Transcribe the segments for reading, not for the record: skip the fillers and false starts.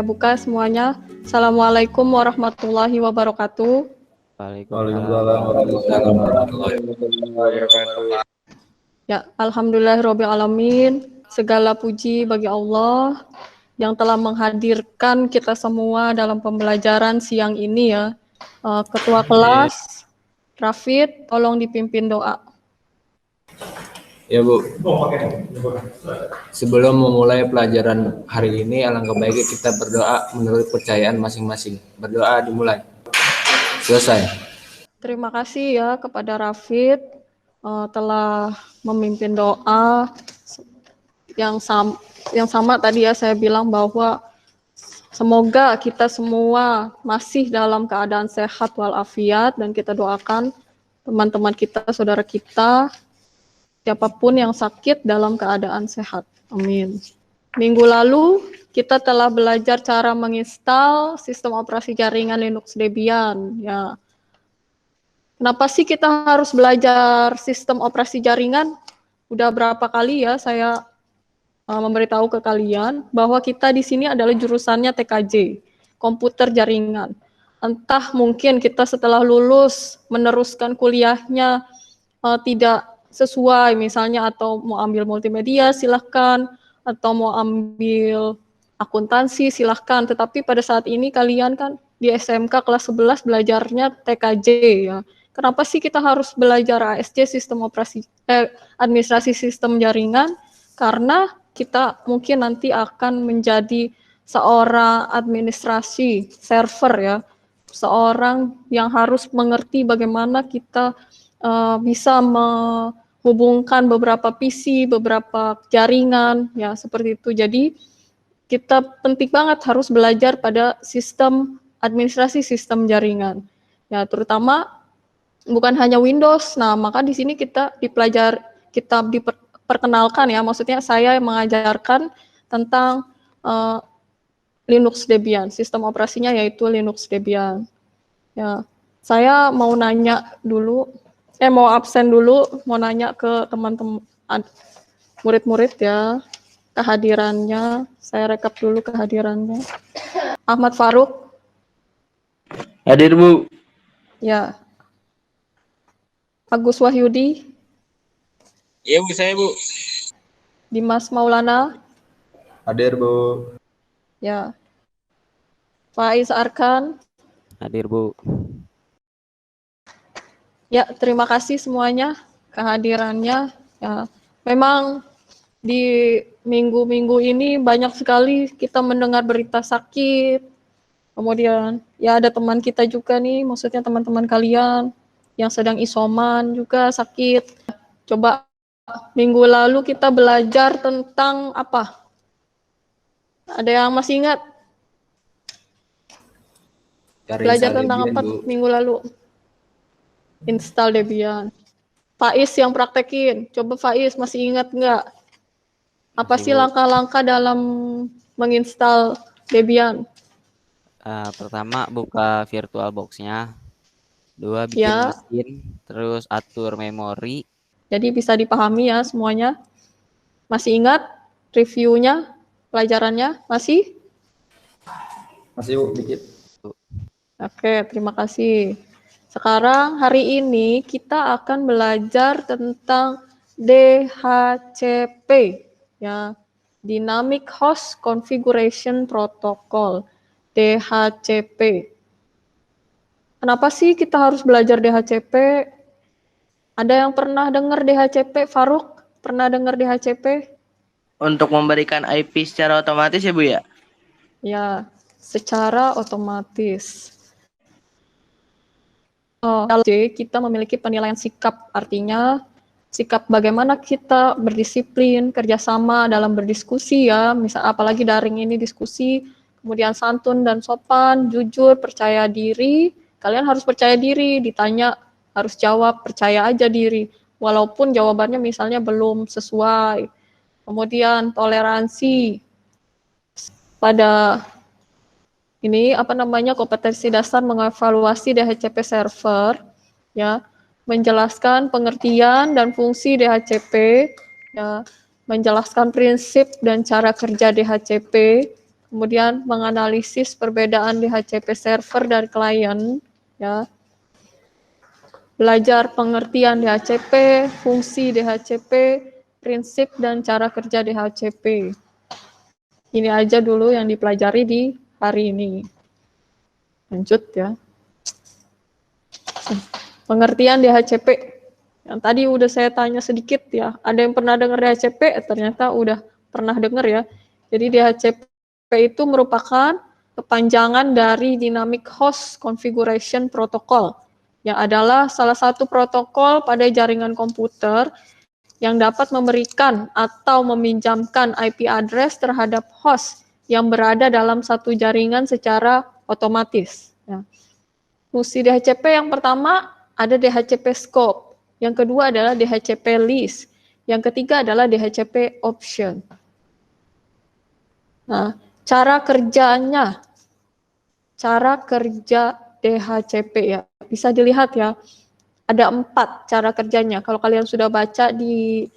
saya buka semuanya. Assalamualaikum warahmatullahi wabarakatuh. Waalaikumsalam warahmatullahi wabarakatuh. Ya, alhamdulillahirabbil alamin. Segala puji bagi Allah yang telah menghadirkan kita semua dalam pembelajaran siang ini ya. Ketua kelas Rafid, tolong dipimpin doa. Ya Bu, sebelum memulai pelajaran hari ini, alangkah baiknya kita berdoa menurut kepercayaan masing-masing. Berdoa dimulai. Selesai. Terima kasih ya kepada Rafid telah memimpin doa yang sama tadi ya, saya bilang bahwa semoga kita semua masih dalam keadaan sehat walafiat, dan kita doakan teman-teman kita, saudara kita, siapapun yang sakit dalam keadaan sehat. Amin. Minggu lalu kita telah belajar cara menginstal sistem operasi jaringan Linux Debian. Ya. Kenapa sih kita harus belajar sistem operasi jaringan? Udah berapa kali ya saya memberitahu ke kalian bahwa kita di sini adalah jurusannya TKJ, komputer jaringan. Entah mungkin kita setelah lulus meneruskan kuliahnya tidak sesuai misalnya, atau mau ambil multimedia silahkan, atau mau ambil akuntansi silahkan, tetapi pada saat ini kalian kan di SMK kelas 11 belajarnya TKJ ya. Kenapa sih kita harus belajar ASJ, sistem operasi administrasi sistem jaringan? Karena kita mungkin nanti akan menjadi seorang administrasi server ya, seorang yang harus mengerti bagaimana kita bisa menghubungkan beberapa PC, beberapa jaringan, ya seperti itu. Jadi kita penting banget harus belajar pada sistem administrasi sistem jaringan. Ya, terutama bukan hanya Windows. Nah, maka di sini kita diperkenalkan ya, maksudnya saya mengajarkan tentang Linux Debian, sistem operasinya yaitu Linux Debian. Ya, saya mau nanya dulu, mau absen dulu, mau nanya ke teman-teman murid-murid ya, kehadirannya. Saya rekap dulu kehadirannya. Ahmad Faruk. Hadir, Bu. Ya. Agus Wahyudi. Iya, Bu, saya, Bu. Dimas Maulana. Hadir, Bu. Ya. Faiz Arkan. Hadir, Bu. Ya, terima kasih semuanya kehadirannya. Ya, memang di minggu-minggu ini banyak sekali kita mendengar berita sakit. Kemudian ya ada teman kita juga nih, maksudnya teman-teman kalian yang sedang isoman juga sakit. Coba minggu lalu kita belajar tentang apa? Ada yang masih ingat? Belajar tentang apa minggu lalu? Install Debian. Faiz yang praktekin. Coba Faiz masih ingat nggak? Apa sih langkah-langkah dalam menginstal Debian? Pertama buka VirtualBox-nya. 2 bikin mesin, terus atur memori. Jadi bisa dipahami ya semuanya. Masih ingat reviewnya, pelajarannya? Masih? Masih Bu, dikit. Oke, terima kasih. Sekarang hari ini kita akan belajar tentang DHCP ya, Dynamic Host Configuration Protocol, DHCP. Kenapa sih kita harus belajar DHCP? Ada yang pernah dengar DHCP? Faruk, pernah dengar DHCP? Untuk memberikan IP secara otomatis ya, Bu ya? Ya, secara otomatis. Kalau kita memiliki penilaian sikap, artinya sikap bagaimana kita berdisiplin, kerjasama dalam berdiskusi ya, misal apalagi daring ini diskusi, kemudian santun dan sopan, jujur, percaya diri. Kalian harus percaya diri, ditanya harus jawab, percaya aja diri, walaupun jawabannya misalnya belum sesuai. Kemudian toleransi pada ini kompetensi dasar mengevaluasi DHCP server ya, menjelaskan pengertian dan fungsi DHCP ya, menjelaskan prinsip dan cara kerja DHCP, kemudian menganalisis perbedaan DHCP server dan klien, ya. Belajar pengertian DHCP, fungsi DHCP, prinsip dan cara kerja DHCP. Ini aja dulu yang dipelajari di hari ini. Lanjut ya. Pengertian DHCP. Yang tadi udah saya tanya sedikit ya. Ada yang pernah dengar DHCP? Ternyata udah pernah dengar ya. Jadi DHCP itu merupakan kepanjangan dari Dynamic Host Configuration Protocol, yang adalah salah satu protokol pada jaringan komputer yang dapat memberikan atau meminjamkan IP address terhadap host yang berada dalam satu jaringan secara otomatis. Ya. Fungsi DHCP yang pertama ada DHCP scope, yang kedua adalah DHCP list, yang ketiga adalah DHCP option. Nah, cara kerja DHCP ya, bisa dilihat ya, ada 4 cara kerjanya. Kalau kalian sudah baca di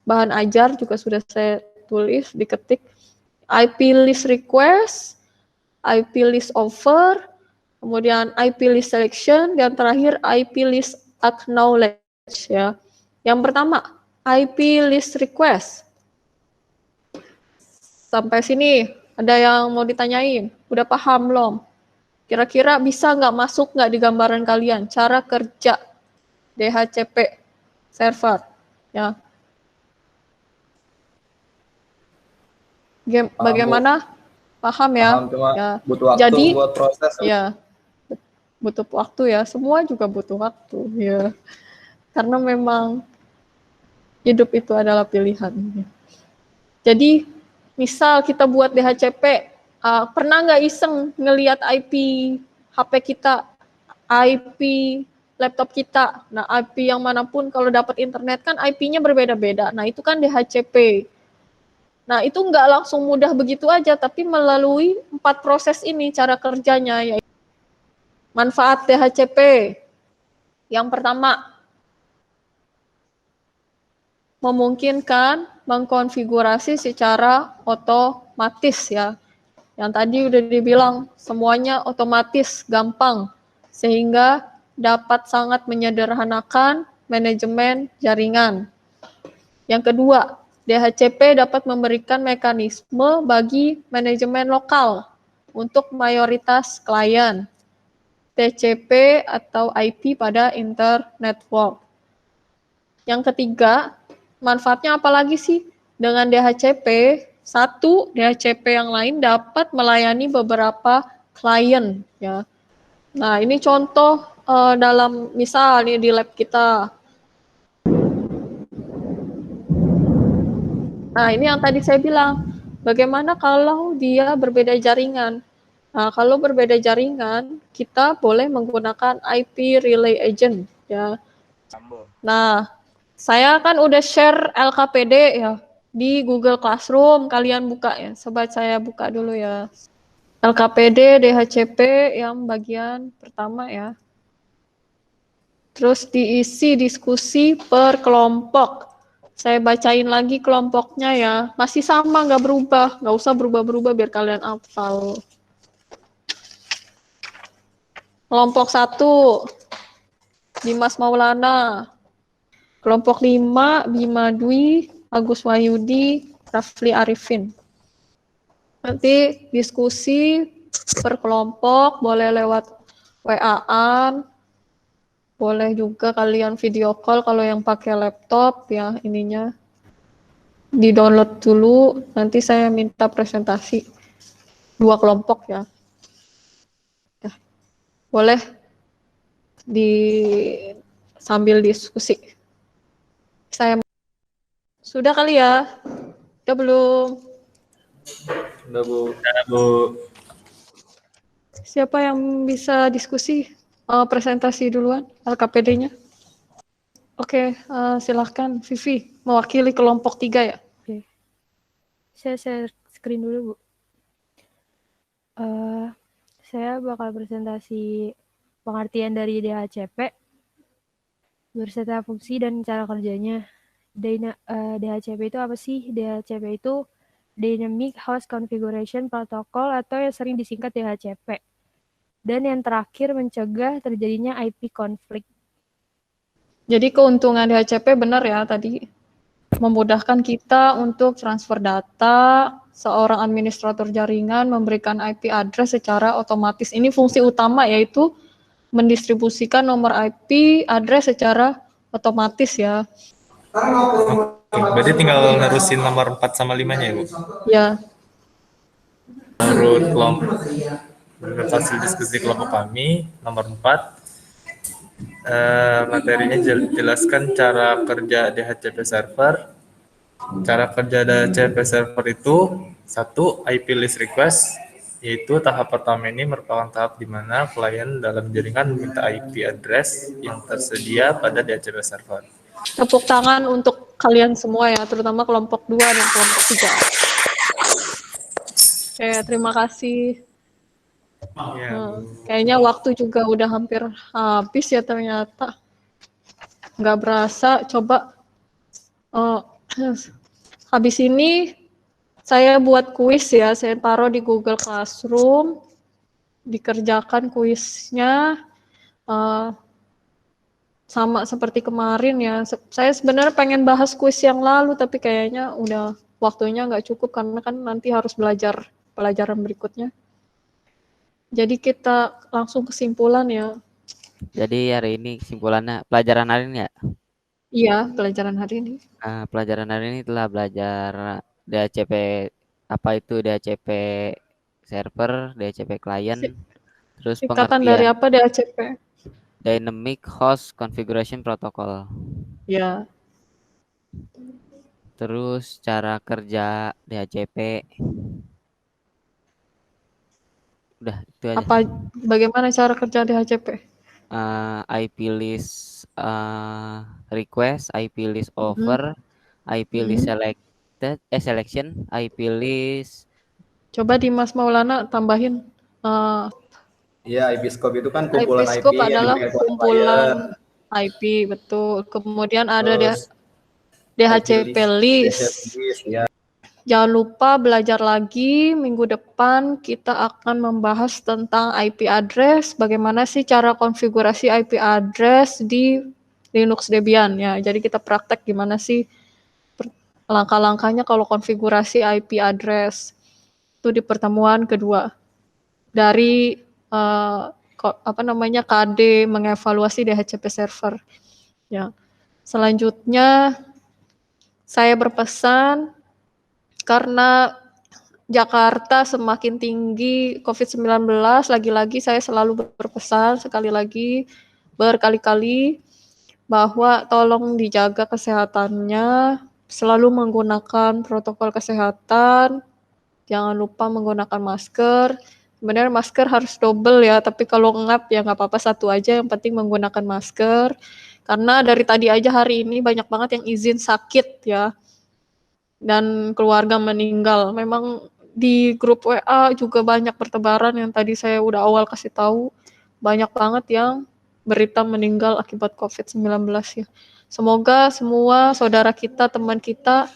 bahan ajar juga sudah saya tulis, diketik IP list request, IP list offer, kemudian IP list selection, dan terakhir IP list acknowledge ya. Yang pertama, IP list request. Sampai sini ada yang mau ditanyain? Udah paham belum? Kira-kira bisa nggak masuk nggak di gambaran kalian cara kerja DHCP server? Ya. Bagaimana? Paham ya? Paham, cuma Ya. butuh waktu Jadi, buat proses. ya, butuh waktu ya. Semua juga butuh waktu ya. Karena memang hidup itu adalah pilihan. Jadi, misal kita buat DHCP, pernah nggak iseng ngelihat IP HP kita, IP laptop kita? Nah, IP yang manapun kalau dapat internet kan IP-nya berbeda-beda. Nah, itu kan DHCP. Nah, itu nggak langsung mudah begitu aja, tapi melalui 4 proses ini cara kerjanya. Yaitu manfaat DHCP. Yang pertama, memungkinkan mengkonfigurasi secara otomatis ya. Yang tadi udah dibilang semuanya otomatis, gampang, sehingga dapat sangat menyederhanakan manajemen jaringan. Yang kedua, DHCP dapat memberikan mekanisme bagi manajemen lokal untuk mayoritas klien, TCP atau IP pada internetwork. Yang ketiga, manfaatnya apa lagi sih? Dengan DHCP, satu DHCP yang lain dapat melayani beberapa klien ya. Nah, ini contoh dalam misal nih di lab kita. Nah, ini yang tadi saya bilang, bagaimana kalau dia berbeda jaringan? Nah, kalau berbeda jaringan, kita boleh menggunakan IP relay agent ya. Nah, saya kan udah share LKPD ya di Google Classroom, kalian buka ya. Sobat saya buka dulu ya. LKPD DHCP yang bagian pertama ya. Terus diisi diskusi per kelompok. Saya bacain lagi kelompoknya ya. Masih sama, nggak berubah. Nggak usah berubah-berubah biar kalian hafal. Kelompok 1, Dimas Maulana. Kelompok 5, Bima Dwi, Agus Wahyudi, Rafli Arifin. Nanti diskusi per kelompok, boleh lewat WA-an, boleh juga kalian video call kalau yang pakai laptop ya ininya. Di-download dulu, nanti saya minta presentasi 2 kelompok ya. Boleh sambil diskusi. Saya sudah kali ya? Udah belum? Udah, Bu. Siapa yang bisa diskusi? Presentasi duluan, LKPD-nya. Oke, silahkan Vivi, mewakili kelompok 3 ya. Oke. Saya share screen dulu, Bu. Saya bakal presentasi pengertian dari DHCP, berserta fungsi dan cara kerjanya. DHCP itu apa sih? DHCP itu Dynamic Host Configuration Protocol atau yang sering disingkat DHCP. Dan yang terakhir mencegah terjadinya IP konflik. Jadi keuntungan DHCP benar ya tadi, memudahkan kita untuk transfer data, seorang administrator jaringan memberikan IP address secara otomatis. Ini fungsi utama yaitu mendistribusikan nomor IP address secara otomatis ya. Oke, berarti tinggal nerusin nomor 4 sama 5-nya ya, Bu? Ya, Menurut hasil diskusi kelompok kami, nomor 4, materinya jelaskan cara kerja DHCP server. Cara kerja DHCP server itu, 1, IP list request, yaitu tahap pertama ini merupakan tahap di mana klien dalam jaringan meminta IP address yang tersedia pada DHCP server. tepuk tangan untuk kalian semua ya, terutama kelompok 2 dan kelompok 3. Oke, terima kasih. Ya, Kayaknya waktu juga udah hampir habis ya ternyata. Nggak berasa, coba habis ini saya buat kuis ya, saya taruh di Google Classroom, dikerjakan kuisnya sama seperti kemarin ya. Saya sebenarnya pengen bahas kuis yang lalu, tapi kayaknya udah waktunya nggak cukup karena kan nanti harus belajar pelajaran berikutnya. Jadi kita langsung kesimpulan ya. Jadi hari ini kesimpulannya pelajaran hari ini ya. Iya, pelajaran hari ini. Pelajaran hari ini telah belajar DHCP, apa itu DHCP server, DHCP klien, terus Singkatan dari pengertian apa DHCP? Dynamic Host Configuration Protocol, Ya, terus cara kerja DHCP. Udah itu aja. bagaimana cara kerja DHCP? IP list request, IP list offer, IP list selection, IP list. Coba Dimas Maulana tambahin. Ya, IP scope itu kan kumpulan IP IP scope yang adalah dipakai oleh kumpulan klien. IP, betul. Kemudian ada Terus DHCP list. ya. Jangan lupa belajar lagi minggu depan kita akan membahas tentang IP address, bagaimana sih cara konfigurasi IP address di Linux Debian ya. Jadi kita praktek gimana sih langkah-langkahnya kalau konfigurasi IP address. Itu di pertemuan kedua. Dari KD mengevaluasi DHCP server. Ya. Selanjutnya saya berpesan karena Jakarta semakin tinggi COVID-19, lagi-lagi saya selalu berpesan sekali lagi berkali-kali bahwa tolong dijaga kesehatannya, selalu menggunakan protokol kesehatan, jangan lupa menggunakan masker. Sebenarnya masker harus double ya, tapi kalau ngap ya nggak apa-apa satu aja, yang penting menggunakan masker. Karena dari tadi aja hari ini banyak banget yang izin sakit ya, dan keluarga meninggal. Memang di grup WA juga banyak pertebaran yang tadi saya udah awal kasih tahu, banyak banget yang berita meninggal akibat COVID-19 ya. Semoga semua saudara kita, teman kita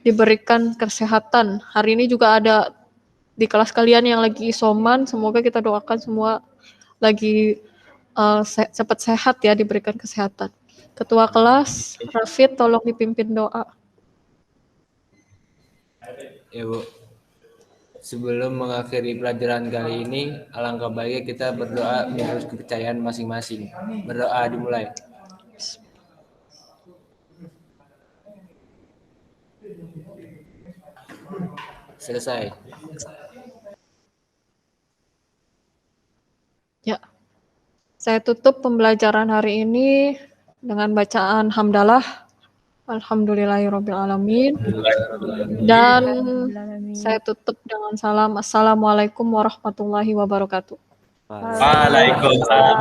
diberikan kesehatan. Hari ini juga ada di kelas kalian yang lagi isoman, semoga kita doakan semua lagi cepat sehat ya, diberikan kesehatan. Ketua kelas, Rafid, tolong dipimpin doa. Ya, Bu. Sebelum mengakhiri pelajaran kali ini, alangkah baiknya kita berdoa menurut kepercayaan masing-masing. Berdoa dimulai. Selesai. Ya, saya tutup pembelajaran hari ini dengan bacaan hamdalah. Alhamdulillahirrabbilalamin. Dan saya tutup dengan salam. Assalamualaikum warahmatullahi wabarakatuh. Waalaikumsalam.